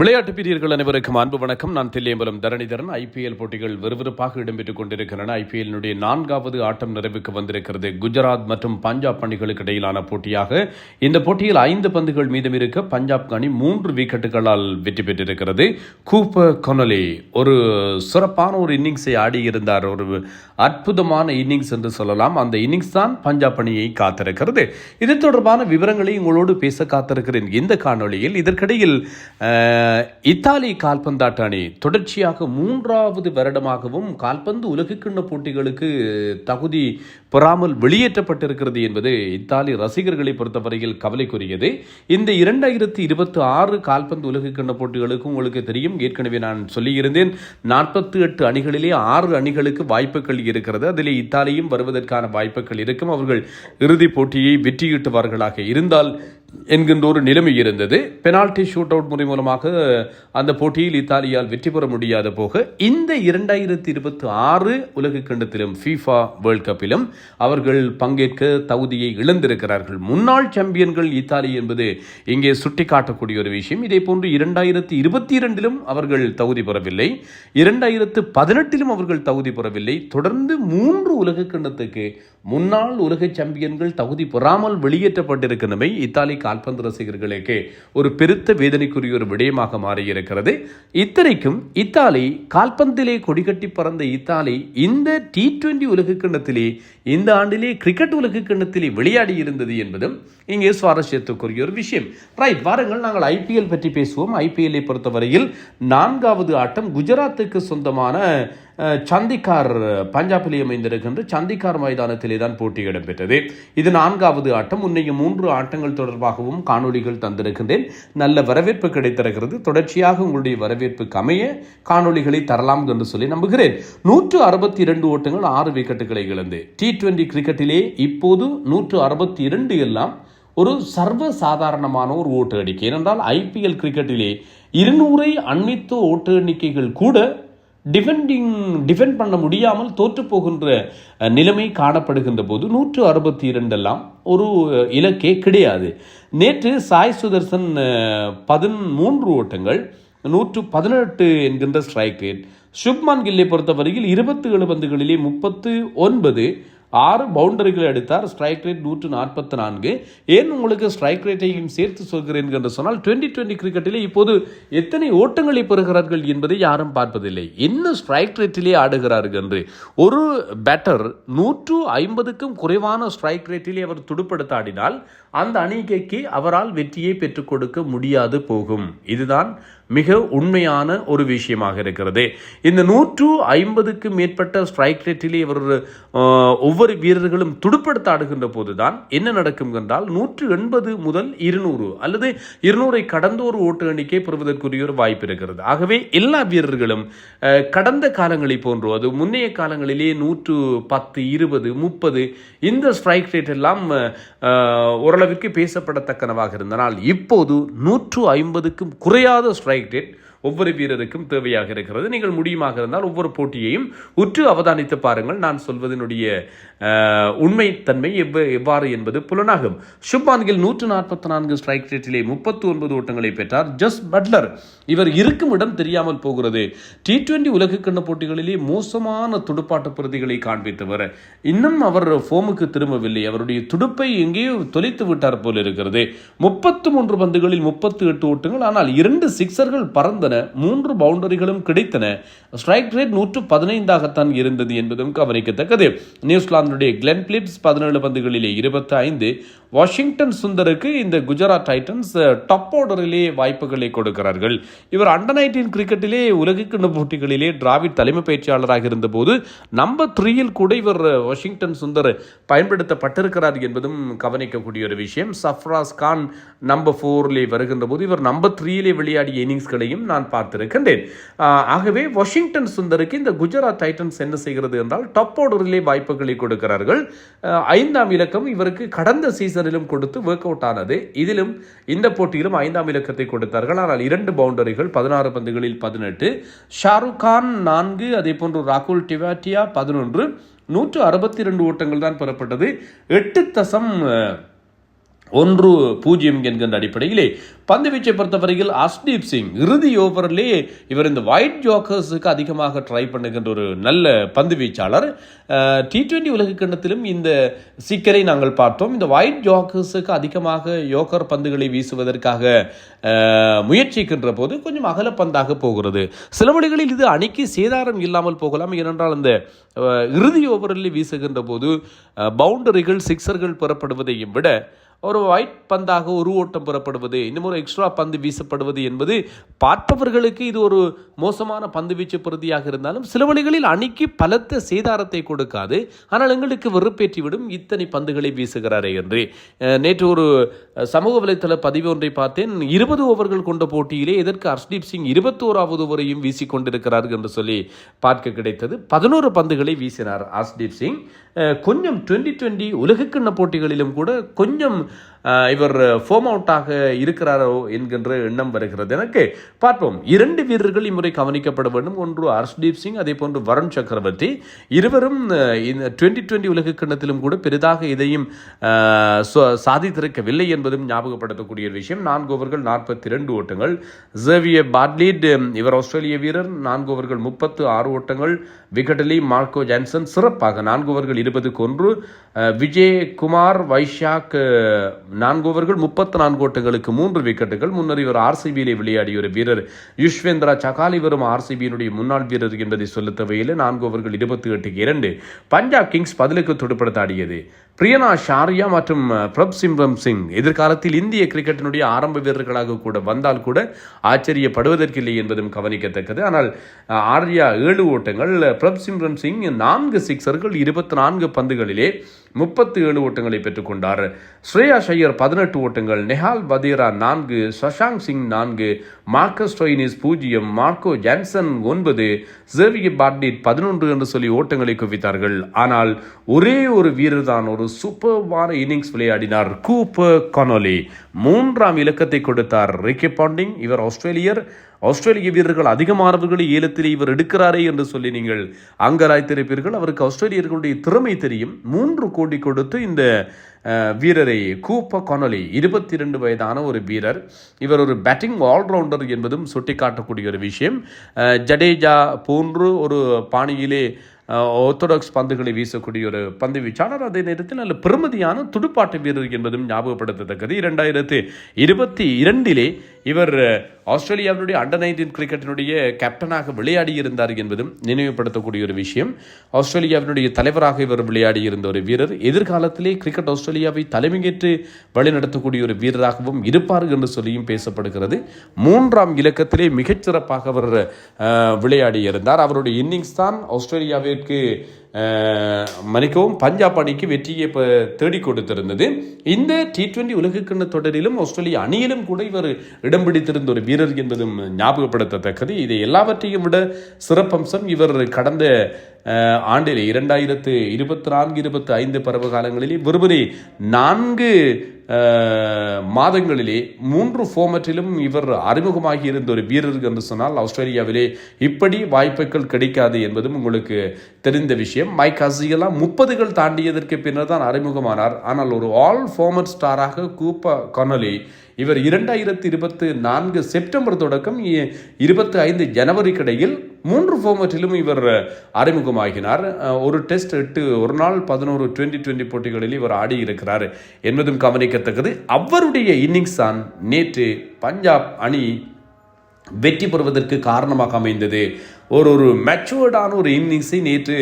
விளையாட்டு பிரியர்கள் அனைவருக்கும் அன்பு வணக்கம். நான் தில்லியம்பலம் தரணிதரன். ஐபிஎல் போட்டிகள் விறுவிறுப்பாக இடம்பெற்றுக் கொண்டிருக்கின்றன. ஐபிஎல்லுடைய 4வது ஆட்டம் நிறைவுக்கு வந்திருக்கிறது. குஜராத் மற்றும் பஞ்சாப் அணிகளுக்கு இடையிலான போட்டியாக இந்த போட்டியில் 5 பந்துகள் மீதம் இருக்க பஞ்சாப் அணி 3 விக்கெட்டுகளால் வெற்றி பெற்றிருக்கிறது. கூப்பர் கொனலி ஒரு சிறப்பான ஒரு இன்னிங்ஸை ஆடியிருந்தார். ஒரு அற்புதமான இன்னிங்ஸ் என்று சொல்லலாம். அந்த இன்னிங்ஸ் தான் பஞ்சாப் அணியை காத்திருக்கிறது. இது தொடர்பான விவரங்களை உங்களோடு பேச காத்திருக்கிறேன் இந்த காணொலியில். இதற்கிடையில் இத்தாலி கால்பந்தாட்ட அணி தொடர்ச்சியாக 3வது வருடமாகவும் கால்பந்து உலகக்கிண்ண போட்டிகளுக்கு தகுதி பெறாமல் வெளியேற்றப்பட்டிருக்கிறது என்பது இத்தாலி ரசிகர்களை பொறுத்தவரையில் கவலைக்குரியது. இந்த 2026 கால்பந்து உலகக்கிண்ண போட்டிகளுக்கு உங்களுக்கு தெரியும், ஏற்கனவே நான் சொல்லியிருந்தேன், 48 அணிகளிலே 6 அணிகளுக்கு வாய்ப்புகள் இருக்கிறது. அதிலே இத்தாலியும் வருவதற்கான வாய்ப்புகள் இருக்கும். அவர்கள் இறுதிப் போட்டியை வெற்றியீட்டுவார்களாக இருந்தால் என்கின்ற ஒரு நிலைமை இருந்தது. பெனால்டி ஷூட் அவுட் முறை மூலமாக அந்த போட்டியில் இத்தாலியால் வெற்றி பெற முடியாத போக இந்த 2026 உலக கிண்ணத்திலும் FIFA வேர்ல்ட் கப்பிலும் அவர்கள் பங்கேற்க தகுதியை இழந்திருக்கிறார்கள். முன்னாள் சாம்பியன்கள் இத்தாலி என்பது இங்கே சுட்டிக்காட்டக்கூடிய ஒரு விஷயம். இதே போன்று 2022 அவர்கள் தகுதி பெறவில்லை, 2018 அவர்கள் தகுதி பெறவில்லை. தொடர்ந்து 3 உலக கிண்ணத்துக்கு முன்னாள் உலக சாம்பியன்கள் தகுதி பெறாமல் வெளியேற்றப்பட்டிருக்கின்றமை இத்தாலி கால்பந்து ரசிகர்களுக்கு ஒரு பெருத்த வேதனைக்குரிய ஒரு விடயமாக மாறியிருக்கிறது. இத்தனைக்கும் இத்தாலி கால்பந்திலே கொடிகட்டி பறந்த இத்தாலி இந்த T20 உலக கிண்ணத்திலே இந்த ஆண்டிலே கிரிக்கெட் உலக கிண்ணத்திலே விளையாடி இருந்தது என்பதும் இங்கே சுவாரஸ்யத்துக்குரிய ஒரு விஷயம். ரைட், வாருங்கள் நாங்கள் ஐபிஎல் பற்றி பேசுவோம். ஐபிஎல்லை பொறுத்தவரையில் 4வது ஆட்டம் குஜராத்துக்கு சொந்தமான சந்திகார், பஞ்சாபிலே அமைந்திருக்கின்ற சந்திகார் மைதானத்திலே தான் போட்டி இடம்பெற்றது. இது 4வது ஆட்டம். முன்னைய 3 ஆட்டங்கள் தொடர்பாகவும் காணொலிகள் தந்திருக்கின்றேன். நல்ல வரவேற்பு கிடைத்திருக்கிறது. தொடர்ச்சியாக உங்களுடைய வரவேற்புக்கு அமைய காணொலிகளை தரலாம் என்று சொல்லி நம்புகிறேன். 162 ஓட்டங்கள், 6 விக்கெட்டுகளை இழந்து T20 கிரிக்கெட்டிலே இப்போது 162 எல்லாம் ஒரு சர்வ சாதாரணமான ஒரு ஓட்டு எண்ணிக்கை. ஏனென்றால் ஐபிஎல் கிரிக்கெட்டிலே 200 அண்மித்த ஓட்டு எண்ணிக்கைகள் கூட டிஃபெண்ட் பண்ண முடியாமல் தோற்று போகின்ற நிலைமை காணப்படுகின்ற போது 162 எல்லாம் ஒரு இலக்கே கிடையாது. நேற்று சாய் சுதர்சன் 13 ஓட்டங்கள், 118 என்கின்ற ஸ்ட்ரைக் ரேட். சுப்மான் கில்லை பொறுத்தவரையில் 27 பந்துகளிலே 39, 6 பவுண்டரிகளை அடித்தார். Strike rate 144. ஏன் உங்களுக்கு ஸ்ட்ரைக் ரேட்டையும் சேர்த்து சொல்கிறேன் என்று சொன்னால் 2020 கிரிக்கெட்டிலே இப்போது எத்தனை ஓட்டங்களை பெறுகிறார்கள் என்பதை யாரும் பார்ப்பதில்லை, என்ன ஸ்ட்ரைக் ரேட்டிலே ஆடுகிறார்கள் என்று. ஒரு பேட்டர் 150க்கும் குறைவான ஸ்ட்ரைக் ரேட்டிலே அவர் துடுப்படுத்த ஆடினால் அந்த அணிக்கு அவரால் வெற்றியை பெற்றுக் கொடுக்க முடியாது போகும். இதுதான் மிக உண்மையான ஒரு விஷயமாக இருக்கிறது. இந்த 150க்கும் மேற்பட்ட ஸ்ட்ரைக் ரேட்டிலே இவர் ஒவ்வொரு வீரர்களும் துடுப்படுத்த ஆடுகின்ற போதுதான் என்ன நடக்கும் என்றால் 180 முதல் 200 அல்லது 200 கடந்த ஒரு ஓட்டு எண்ணிக்கை பெறுவதற்குரிய ஒரு வாய்ப்பு இருக்கிறது. ஆகவே எல்லா வீரர்களும் கடந்த காலங்களை போன்று, அது முன்னைய காலங்களிலே 110, 20, 30 இந்த ஸ்ட்ரைக் ரேட் எல்லாம் ஓரளவிற்கு பேசப்படத்தக்கனவாக இருந்தனால் இப்போது 150க்கும் குறையாத ஸ்ட்ரைக் ரேட் ஒவ்வொரு வீரருக்கும் தேவையாக இருக்கிறது. நீங்கள் முடியுமாக இருந்தால் ஒவ்வொரு போட்டியையும் உற்று அவதானித்து பாருங்கள். நான் சொல்வதனுடைய உண்மைத்தன்மை எவ்வாறு என்பது புலனாகும். சுப்மான் கில் 144 ஸ்ட்ரைக் ரேட்டிலே 39 ஓட்டங்களை பெற்றார். ஜஸ் பட்லர், இவர் இருக்கும் இடம் தெரியாமல் போகிறது. T20 உலகக்கிண்ண போட்டிகளிலே மோசமான துடுப்பாட்ட பிரதிகளை காண்பித்தவர். இன்னும் அவர் ஃபோமுக்கு திரும்பவில்லை. அவருடைய துடுப்பை எங்கேயோ தொலைத்து விட்டார் போல் இருக்கிறது. 33 பந்துகளில் 38 ஓட்டங்கள், ஆனால் 2 சிக்ஸர்கள் பறந்தன, 3 பவுண்டரிகளும் கிடைத்தன. ஸ்ட்ரைக் ரேட் 115 இருந்தது என்பதும் கவனிக்கத்தக்கது. நியூசிலாந்துடைய கிளென் பிலிப்ஸ் 17 பந்துகளிலே 25. வாஷிங்டன் சுந்தருக்கு இந்த குஜராத் டைட்டன்ஸ் டாப் ஆர்டரிலே வாய்ப்புகளை கொடுக்கிறார்கள். இவர் அண்டர்-19 கிரிக்கெட்டிலே உலகக்கிண்ண போட்டிகளிலே டிராவிட் தலைமை பயிற்சியாளராக இருந்தபோது நம்பர் 3 கூட இவர் வாஷிங்டன் சுந்தர் பயன்படுத்தப்பட்டிருக்கிறார் என்பதும் கவனிக்கக்கூடிய ஒரு விஷயம். சஃப்ராஸ் கான் நம்பர் 4 வருகின்ற போது இவர் நம்பர் 3 விளையாடிய இன்னிங்ஸ்களையும் நான் பார்த்திருக்கின்றேன். ஆகவே வாஷிங்டன் சுந்தருக்கு இந்த குஜராத் டைட்டன்ஸ் என்ன செய்கிறது என்றால் டாப் ஆர்டரிலே வாய்ப்புகளை கொடுக்கிறார்கள். 5ஆம் இலக்கம் இவருக்கு கடந்த சீசனிலும் கொடுத்து ஒர்க் அவுட் ஆனது. இதிலும் இந்த போட்டியிலும் 5ஆம் இலக்கத்தை கொடுத்தார்கள். ஆனால் 2 பவுண்டரிகள், 16 பந்துகளில் 18. ஷாருக் கான் 4, அதே போன்று ராகுல் டிவாட்டியா 11. 162 ஓட்டங்கள் தான் பெறப்பட்டது. 8 1-0 என்கின்ற அடிப்படையிலே பந்து வீச்சை பொறுத்தவரையில் அர்ஷ்தீப் சிங் இறுதி ஓவரிலே இவர் இந்த ஒயிட் ஜோக்கர்ஸுக்கு அதிகமாக ட்ரை பண்ணுகின்ற ஒரு நல்ல பந்து வீச்சாளர். T20 உலகக்கிண்ணத்திலும் இந்த சிக்கலை நாங்கள் பார்த்தோம். இந்த ஒயிட் ஜோக்கர்ஸுக்கு அதிகமாக யோக்கர் பந்துகளை வீசுவதற்காக முயற்சிக்கின்ற போது கொஞ்சம் அகலப்பந்தாக போகிறது. சில வழிகளில் இது அணிக்கு சேதாரம் இல்லாமல் போகலாம். ஏனென்றால் அந்த இறுதி ஓவரில் வீசுகின்ற போது பவுண்டரிகள் சிக்ஸர்கள் பெறப்படுவதையும் விட ஒரு ஒயிட் பந்தாக ஒரு ஓட்டம் பெறப்படுவது, இன்னும் ஒரு எக்ஸ்ட்ரா பந்து வீசப்படுவது என்பது பார்ப்பவர்களுக்கு இது ஒரு மோசமான பந்து வீச்சு பிரதியாக இருந்தாலும் சில வழிகளில் அணிக்கு பலத்த சேதாரத்தை கொடுக்காது. ஆனால் எங்களுக்கு வெறுப்பேற்றிவிடும் இத்தனை பந்துகளை வீசுகிறாரே என்று. நேற்று ஒரு சமூக வலைத்தள பதிவு ஒன்றை பார்த்தேன். 20 ஓவர்கள் கொண்ட போட்டியிலே எதற்கு ஹர்ஷ்தீப் சிங் 21வது ஓவரையும் வீசிக்கொண்டிருக்கிறார்கள் என்று சொல்லி பார்க்க கிடைத்தது. 11 பந்துகளை வீசினார் ஹர்ஷ்தீப் சிங். கொஞ்சம் 2020 உலகக்கிண்ண போட்டிகளிலும் கூட கொஞ்சம் இவர் ஃபோம் அவுட்டாக இருக்கிறாரோ என்கின்ற எண்ணம் வருகிறது எனக்கு. பார்ப்போம். 2 வீரர்கள் இம்முறை கவனிக்கப்பட வேண்டும். ஒன்று ஹர்ஷ்தீப் சிங், அதே போன்று வருண் சக்கரவர்த்தி. இருவரும் இந்த 2020 உலகக்கிண்ணத்திலும் கூட பெரிதாக இதையும் சாதித்திருக்கவில்லை என்பதும் ஞாபகப்படுத்தக்கூடிய விஷயம். 4 ஓவர்கள் 42 ஓட்டங்கள். ஜேவியர் பார்ட்லீட் இவர் ஆஸ்திரேலிய வீரர், 4 ஓவர்கள் 36 ஓட்டங்கள். விக்கெட்டிலி மார்க்கோ ஜான்சன் சிறப்பாக 4 ஓவர்கள் 20க்கு 1. விஜய் குமார் வைஷாக் 4 ஓவர்கள் 34 ஓட்டங்களுக்கு 3 விக்கெட்டுகள். முன்னர் இவர் RCBயிலே விளையாடிய ஒரு வீரர். யுஷ்வேந்திரா சகால் இவரும் RCBயினுடைய முன்னாள் வீரர் என்பதை சொல்ல தேவையில்லை. 4 ஓவர்கள் 28க்கு 2. பஞ்சாப் கிங்ஸ் 10க்கு துடுப்படுத்த ஆடியது. பிரியனா ஷாரியா மற்றும் பிரப்சிம்ரம் சிங் எதிர்காலத்தில் இந்திய கிரிக்கெட்டினுடைய ஆரம்ப வீரர்களாக கூட வந்தால் கூட ஆச்சரியப்படுவதற்கில்லை என்பதும் கவனிக்கத்தக்கது. ஆனால் ஆர்யா 7 ஓட்டங்கள், பிரப்சிம்ரம் சிங் 4 சிக்ஸர்கள் 24 பந்துகளிலே 37 ஓட்டங்களை பெற்றுக்கொண்டார். ஸ்ரேயா ஷையர் 18 ஓட்டங்கள், Nehal Wadhera 4, Shashank Singh 4, Marcus Stoinis 0, Marco Jansen 9, Xavier Bartlett 11 என்று சொல்லி ஓட்டங்களை குவித்தார்கள். ஆனால் ஒரே ஒரு வீரர் தான் ஒரு சூப்பர்வான இன்னிங்ஸ் விளையாடினார். கூப்பர் கானோலி 3ஆம் இலக்கத்தை கொடுத்தார். ரிக்கி பாண்டிங் இவர் ஆஸ்திரேலிய வீரர்கள் அதிகமானவர்களை ஏலத்தில் இவர் எடுக்கிறாரே என்று சொல்லி நீங்கள் அங்கராய்த்திருப்பீர்கள். அவருக்கு ஆஸ்திரேலியர்களுடைய திறமை தெரியும். 3 கோடி கொடுத்து இந்த வீரரை கூப்பர் கானோலி 22 வயதான ஒரு வீரர். இவர் ஒரு பேட்டிங் ஆல்ரவுண்டர் என்பதும் சுட்டிக்காட்டக்கூடிய ஒரு விஷயம். ஜடேஜா போன்று ஒரு பாணியிலே ஆர்த்தடாக்ஸ் பந்துகளை வீசக்கூடிய ஒரு பந்து வீச்சாளர். அதே நேரத்தில் நல்ல பெருமதியான துடுப்பாட்ட வீரர் என்பதும் ஞாபகப்படுத்தத்தக்கது. 2022 இவர் ஆஸ்திரேலியாவினுடைய அண்டர்-19 கிரிக்கெட்டினுடைய கேப்டனாக விளையாடி இருந்தார் என்பதும் நினைவுபடுத்தக்கூடிய ஒரு விஷயம். ஆஸ்திரேலியாவினுடைய தலைவராக இவர் விளையாடி இருந்த ஒரு வீரர். எதிர்காலத்திலே கிரிக்கெட் ஆஸ்திரேலியாவை தலைமையேற்று வழிநடத்தக்கூடிய ஒரு வீரராகவும் இருப்பார் என்று சொல்லியும் பேசப்படுகிறது. 3ஆம் இலக்கத்திலே மிகச்சிறப்பாக அவர் விளையாடி இருந்தார். அவருடைய இன்னிங்ஸ் தான் ஆஸ்திரேலியாவிற்கு பஞ்சாப் அணிக்கு வெற்றியை தேடி கொடுத்திருந்தது. இந்த T20 உலகக்கிண்ண தொடரிலும் ஆஸ்திரேலிய அணியிலும் கூட இவர் இடம் பிடித்திருந்த ஒரு வீரர் என்பதும் ஞாபகப்படுத்தத்தக்கது. இதை எல்லாவற்றையும் விட சிறப்பம்சம் இவர் கடந்த ஆண்டிலே 2024-25 பருவ காலங்களிலே வெறுமனே 4 மாதங்களிலே 3 ஃபார்மட்டிலும் இவர் அறிமுகமாகி இருந்த ஒரு வீரர் என்று சொன்னால் ஆஸ்திரேலியாவிலே இப்படி வாய்ப்புகள் கிடைக்காது என்பதும் உங்களுக்கு தெரிந்த விஷயம். மைக் ஹசியெல்லாம் 30கள் தாண்டியதற்கு பின்னர் தான் அறிமுகமானார். ஆனால் ஒரு ஆல் ஃபார்மட் ஸ்டாராக கூப்பர் கானோலி இவர் 2024 செப்டம்பர் தொடக்கம் 25 ஜனவரி இடையில் 3 ஃபார்மட்டிலும் இவர் அறிமுகமாகினார். ஒரு டெஸ்ட் 8, ஒரு நாள் 11 2020 போட்டிகளில் இவர் ஆடியிருக்கிறார் என்பதும் கவனிக்கத்தக்கது. அவருடைய இன்னிங்ஸ் தான் நேற்று பஞ்சாப் அணி வெற்றி பெறுவதற்கு காரணமாக அமைந்தது. ஒரு மெச்சூர்டான ஒரு இன்னிங்ஸை நேற்று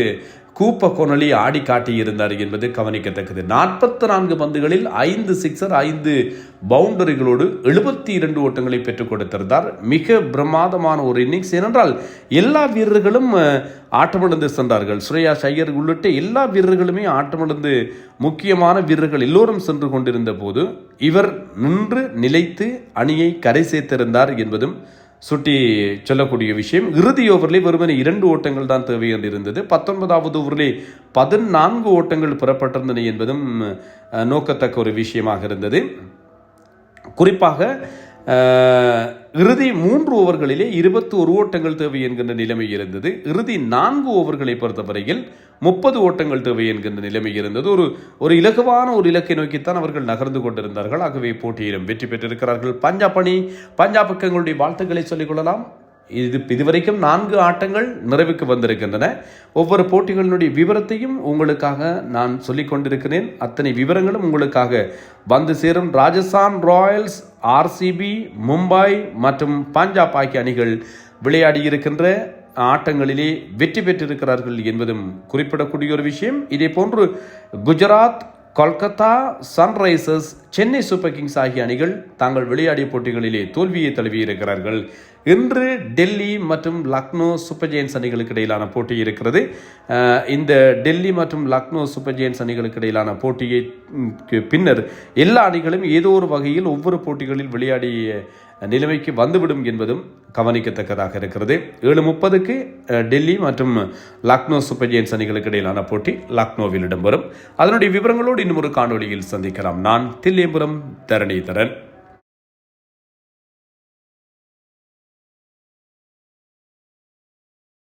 கூப்பர் கானோலி ஆடி காட்டியிருந்தார் என்பது கவனிக்கத்தக்கது. 44 பந்துகளில் 5 சிக்ஸர் 5 பவுண்டரிகளோடு 72 ஓட்டங்களை பெற்றுக் கொடுத்திருந்தார். மிக பிரமாதமான ஒரு இன்னிங்ஸ். ஏனென்றால் எல்லா வீரர்களும் ஆட்டமிழந்து சென்றார்கள். ஸ்ரேயா ஷையர் உள்ளிட்ட எல்லா வீரர்களுமே ஆட்டமிழந்து முக்கியமான வீரர்கள் எல்லோரும் சென்று கொண்டிருந்த போது இவர் நின்று நிலைத்து அணியை கரை சேர்த்திருந்தார் என்பதும் சுட்டி சொல்லக்கூடிய விஷயம். இறுதி ஓவரிலே வெறுமனே 2 ஓட்டங்கள் தான் தேவை என்று இருந்தது. 19வது ஓவரிலே 14 ஓட்டங்கள் பெறப்பட்டிருந்தன என்பதும் நோக்கத்தக்க ஒரு விஷயமாக இருந்தது. குறிப்பாக இறுதி 3 ஓவர்களிலே 21 ஓட்டங்கள் தேவை என்கின்ற நிலைமை இருந்தது. இறுதி 4 ஓவர்களை பொறுத்தவரையில் 30 ஓட்டங்கள் தேவை என்கின்ற நிலைமை இருந்தது. ஒரு இலகுவான ஒரு இலக்கை நோக்கித்தான் அவர்கள் நகர்ந்து கொண்டிருந்தார்கள். ஆகவே போட்டியிலும் வெற்றி பெற்றிருக்கிறார்கள் பஞ்சாப் அணி. பஞ்சாபுக்கு எங்களுடைய வாழ்த்துக்களை சொல்லிக் கொள்ளலாம். இதுவரைக்கும் 4 ஆட்டங்கள் நிறைவுக்கு வந்திருக்கின்றன. ஒவ்வொரு போட்டிகளினுடைய விவரத்தையும் உங்களுக்காக நான் சொல்லிக் கொண்டிருக்கிறேன். அத்தனை விவரங்களும் உங்களுக்காக வந்து சேரும். ராஜஸ்தான் ராயல்ஸ், ஆர்சிபி, மும்பை மற்றும் பஞ்சாப் ஆகிய அணிகள் விளையாடி இருக்கின்ற ஆட்டங்களிலே வெற்றி பெற்றிருக்கிறார்கள் என்பதும் குறிப்பிடக்கூடிய ஒரு விஷயம். இதே போன்று Gujarat, Kolkata, Sunrisers, Chennai super Kings ஆகிய அணிகள் தாங்கள் விளையாடிய போட்டிகளிலே தோல்வியை தழுவியிருக்கிறார்கள். இன்று டெல்லி மற்றும் லக்னோ சூப்பர் ஜெயின்ஸ் அணிகளுக்கு இடையிலான போட்டி இருக்கிறது. இந்த டெல்லி மற்றும் லக்னோ சூப்பர் ஜெயின்ஸ் அணிகளுக்கு இடையிலான போட்டியை பின்னர் எல்லா அணிகளும் ஏதோ ஒரு வகையில் ஒவ்வொரு போட்டிகளில் விளையாடிய நிலைமைக்கு வந்துவிடும் என்பதும் கவனிக்கத்தக்கதாக இருக்கிறது. 7:30க்கு டெல்லி மற்றும் லக்னோ சூப்பர் ஜெயின்ஸ் அணிகளுக்கு இடையிலான போட்டி லக்னோவில் இடம்பெறும். அதனுடைய விவரங்களோடு இன்னும் ஒரு காணொலியில் சந்திக்கலாம். நான் தில்லியபுரம் தரணிதரன்.